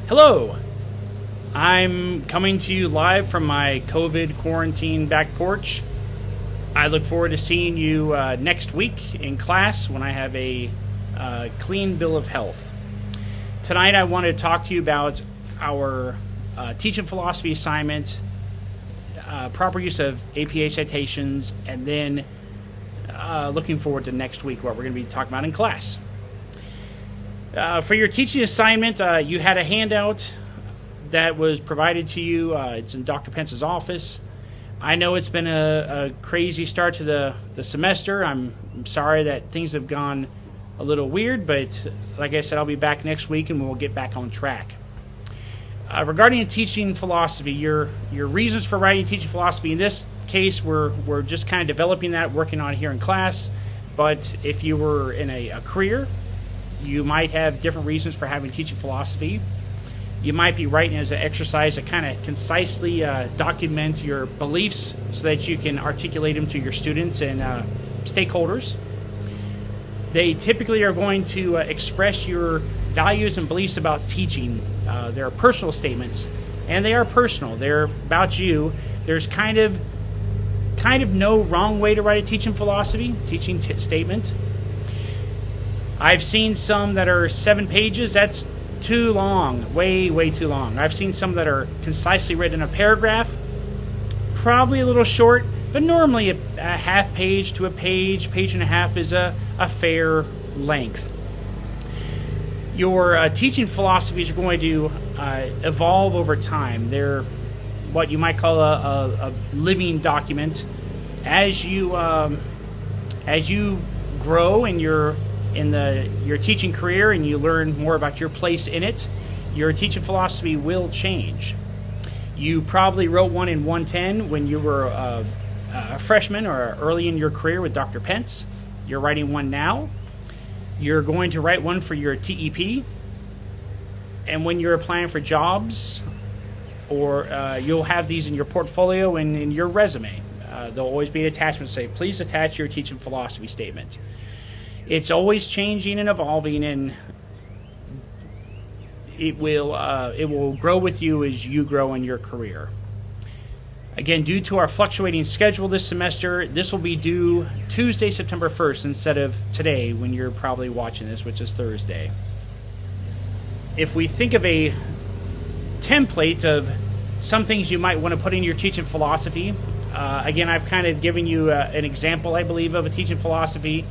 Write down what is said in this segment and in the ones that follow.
Hello, I'm coming to you live from my COVID quarantine back porch. I look forward to seeing you next week in class when I have a clean bill of health. Tonight I want to talk to you about our teaching philosophy assignment, proper use of APA citations, and then looking forward to next week, what we're going to be talking about in class. For your teaching assignment, you had a handout that was provided to you. It's in Dr. Pence's office. I know it's been a crazy start to the semester. I'm sorry that things have gone a little weird, but like I said, I'll be back next week and we'll get back on track. Regarding teaching philosophy, your reasons for writing teaching philosophy, in this case, we're just kind of developing that, working on it here in class. But if you were in a career, you might have different reasons for having teaching philosophy. You might be writing as an exercise to kind of concisely document your beliefs so that you can articulate them to your students and stakeholders. They typically are going to express your values and beliefs about teaching. They're personal statements, and they are personal. They're about you. There's kind of no wrong way to write a teaching philosophy, teaching statement. I've seen some that are 7 pages. That's too long, way too long. I've seen some that are concisely written in a paragraph, probably a little short, but normally a half page to a page and a half is a fair length. Your teaching philosophies are going to evolve over time. They're what you might call a living document. As you grow in your teaching career and you learn more about your place in it, your teaching philosophy will change. You probably wrote one in 110 when you were a freshman or early in your career with Dr. Pence. You're writing one now. You're going to write one for your TEP. And when you're applying for jobs, or you'll have these in your portfolio and in your resume. There'll always be an attachment to say, please attach your teaching philosophy statement. It's always changing and evolving, and it will grow with you as you grow in your career. Again, due to our fluctuating schedule this semester, this will be due Tuesday, September 1st, instead of today when you're probably watching this, which is Thursday. If we think of a template of some things you might want to put in your teaching philosophy, again, I've kind of given you an example, I believe, of a teaching philosophy,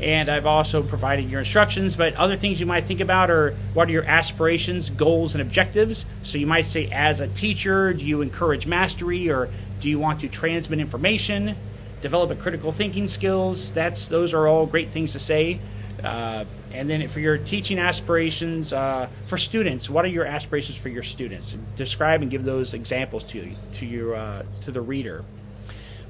and I've also provided your instructions, but other things you might think about are, what are your aspirations, goals, and objectives? So you might say, as a teacher, do you encourage mastery, or do you want to transmit information, develop a critical thinking skills? Those are all great things to say. And then for your teaching aspirations for students, what are your aspirations for your students? Describe and give those examples to the reader.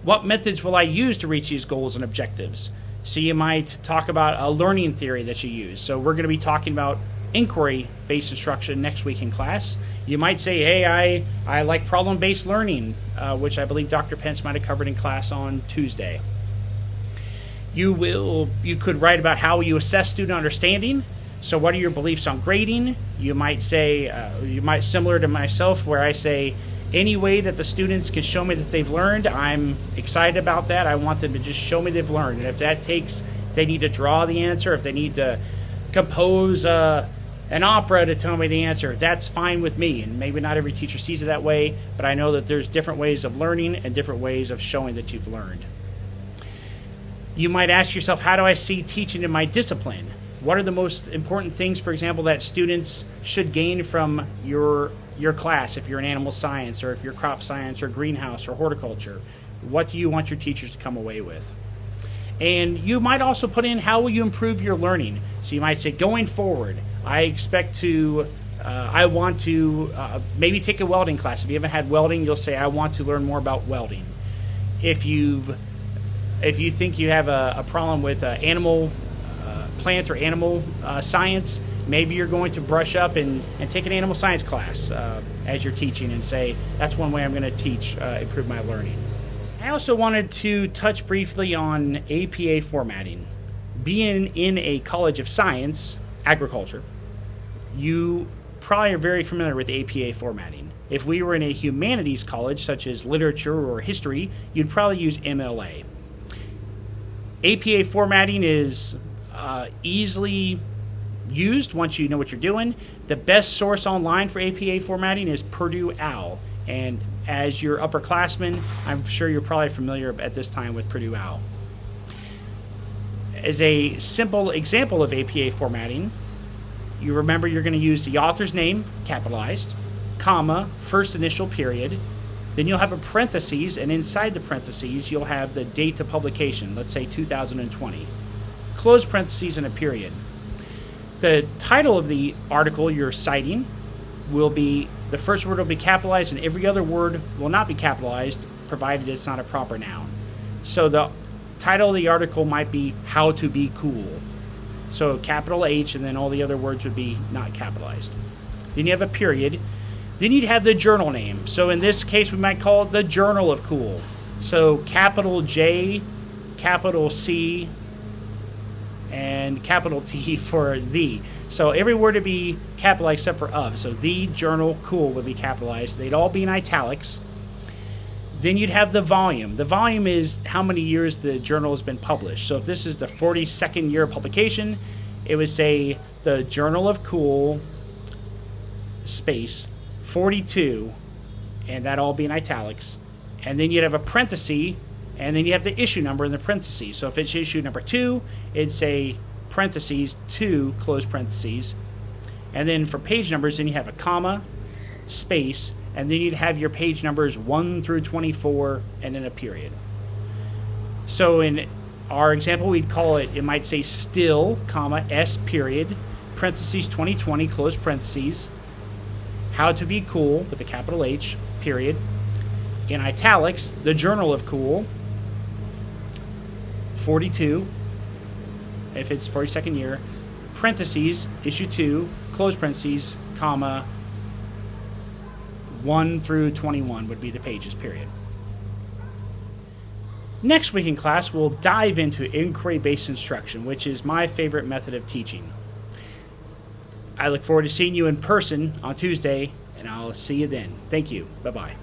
What methods will I use to reach these goals and objectives? So you might talk about a learning theory that you use. So we're going to be talking about inquiry-based instruction next week in class. You might say, hey, I like problem-based learning, which I believe Dr. Pence might have covered in class on Tuesday. You could write about how you assess student understanding. So what are your beliefs on grading? You might say, similar to myself, where I say, any way that the students can show me that they've learned, I'm excited about that. I want them to just show me they've learned. And if they need to draw the answer, if they need to compose an opera to tell me the answer, that's fine with me. And maybe not every teacher sees it that way, but I know that there's different ways of learning and different ways of showing that you've learned. You might ask yourself, how do I see teaching in my discipline? What are the most important things, for example, that students should gain from your class, if you're in animal science, or if you're crop science, or greenhouse, or horticulture? What do you want your teachers to come away with? And you might also put in, how will you improve your learning? So you might say, going forward, I want to maybe take a welding class. If you haven't had welding, you'll say, I want to learn more about welding. If you think you have a problem with plant or animal science, maybe you're going to brush up and take an animal science class as you're teaching and say, that's one way I'm going to improve my learning. I also wanted to touch briefly on APA formatting. Being in a college of science, agriculture, you probably are very familiar with APA formatting. If we were in a humanities college, such as literature or history, you'd probably use MLA. APA formatting is easily used once you know what you're doing. The best source online for APA formatting is Purdue OWL. And as your upperclassmen, I'm sure you're probably familiar at this time with Purdue OWL. As a simple example of APA formatting, you remember you're going to use the author's name, capitalized, comma, first initial period. Then you'll have a parentheses, and inside the parentheses, you'll have the date of publication, let's say 2020. Close parentheses and a period. The title of the article you're citing will be, the first word will be capitalized, and every other word will not be capitalized, provided it's not a proper noun. So the title of the article might be How to Be Cool. So capital H, and then all the other words would be not capitalized. Then you have a period. Then you'd have the journal name. So in this case, we might call it the Journal of Cool. So capital J, capital C, and capital T for the. So every word would be capitalized except for of. So the Journal Cool would be capitalized. They'd all be in italics. Then you'd have the volume. The volume is how many years the journal has been published. So if this is the 42nd year of publication, it would say the Journal of Cool, space, 42, and that'd all be in italics. And then you'd have a parenthesis, and then you have the issue number in the parentheses. So if it's issue number 2, it'd say parentheses 2, close parentheses. And then for page numbers, then you have a comma, space, and then you'd have your page numbers 1 through 24, and then a period. So in our example, we'd call it, it might say still, comma, S period, parentheses 2020, close parentheses, How to Be Cool, with a capital H, period. In italics, the Journal of Cool, 42, if it's 42nd year, parentheses, issue 2, close parentheses, comma, 1 through 21 would be the pages, period. Next week in class, we'll dive into inquiry-based instruction, which is my favorite method of teaching. I look forward to seeing you in person on Tuesday, and I'll see you then. Thank you. Bye-bye.